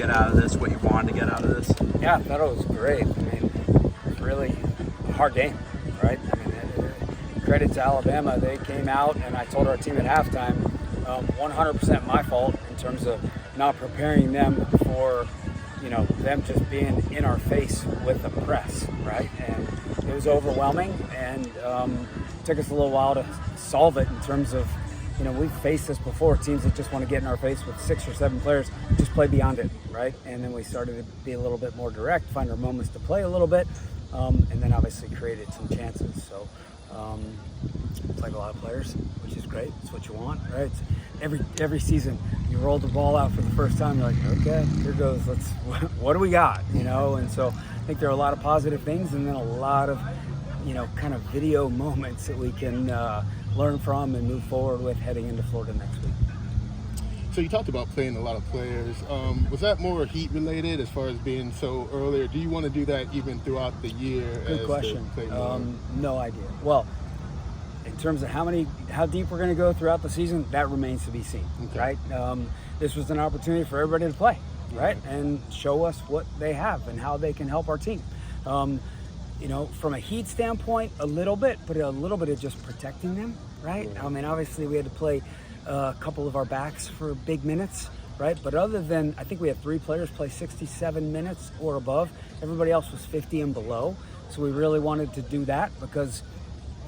get out of this, what you wanted to get out of this? Yeah, I thought it was great. I mean, it was really a hard game, right? I mean, credit to Alabama. They came out, and I told our team at halftime, 100% my fault in terms of not preparing them for, them just being in our face with the press, right? And it was overwhelming, and it took us a little while to solve it in terms of, we've faced this before, teams that just want to get in our face with 6 or 7 players, just play beyond it, right? And then we started to be a little bit more direct, find our moments to play a little bit, and then obviously created some chances. So it's like a lot of players, which is great. It's what you want, right? It's every season, you roll the ball out for the first time, you're like, okay, here goes. What do we got? And so I think there are a lot of positive things, and then a lot of, kind of video moments that we can learn from and move forward with heading into Florida next week. So you talked about playing a lot of players. Was that more heat related as far as being so early, or do you want to do that even throughout the year? Good question. No idea. Well, in terms of how deep we're going to go throughout the season, that remains to be seen, right? This was an opportunity for everybody to play, right? And show us what they have and how they can help our team. From a heat standpoint, a little bit, but a little bit of just protecting them, right? I mean, obviously we had to play a couple of our backs for big minutes, right? But other than, I think we had 3 players play 67 minutes or above. Everybody else was 50 and below. So we really wanted to do that because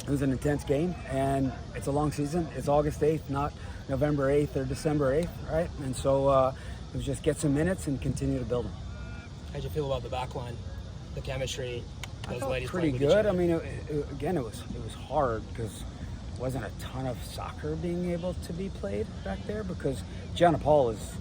it was an intense game, and it's a long season. It's August 8th, not November 8th or December 8th, right? And so it was just get some minutes and continue to build them. How'd you feel about the back line, the chemistry? I felt pretty good. I mean, it was hard because it wasn't a ton of soccer being able to be played back there because Gianna Paul has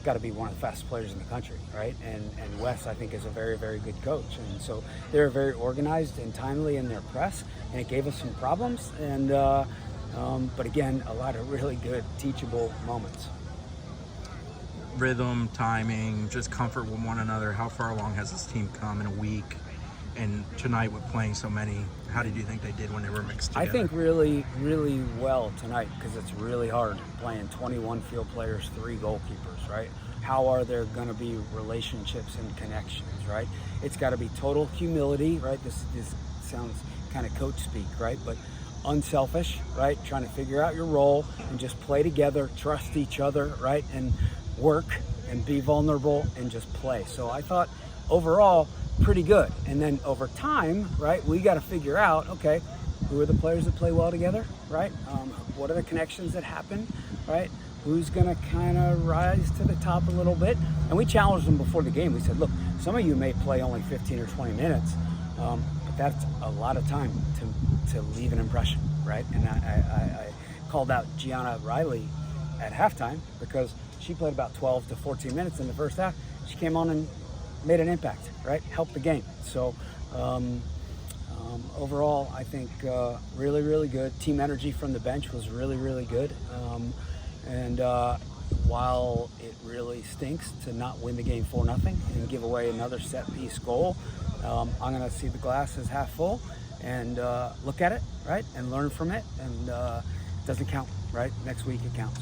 got to be one of the fastest players in the country, right? And Wes, I think, is a very, very good coach. And so they're very organized and timely in their press, and it gave us some problems. And but again, a lot of really good teachable moments. Rhythm, timing, just comfort with one another. How far along has this team come in a week? And tonight with playing so many, how did you think they did when they were mixed together? I think really, really well tonight because it's really hard playing 21 field players, 3 goalkeepers, right? How are there going to be relationships and connections, right? It's got to be total humility, right? This sounds kind of coach speak, right? But unselfish, right? Trying to figure out your role and just play together, trust each other, right? And work and be vulnerable and just play. So I thought overall, pretty good. And then over time, right, we got to figure out, okay, who are the players that play well together, right? What are the connections that happen, right? Who's going to kind of rise to the top a little bit? And we challenged them before the game. We said, look, some of you may play only 15 or 20 minutes, but that's a lot of time to leave an impression, right? And I called out Gianna Riley at halftime because she played about 12 to 14 minutes in the first half. She came on and made an impact, right? Helped the game. So overall, I think really, really good. Team energy from the bench was really, really good. And while it really stinks to not win the game 4-0 and give away another set-piece goal, I'm going to see the glass as half full and look at it, right? And learn from it. And it doesn't count, right? Next week it counts.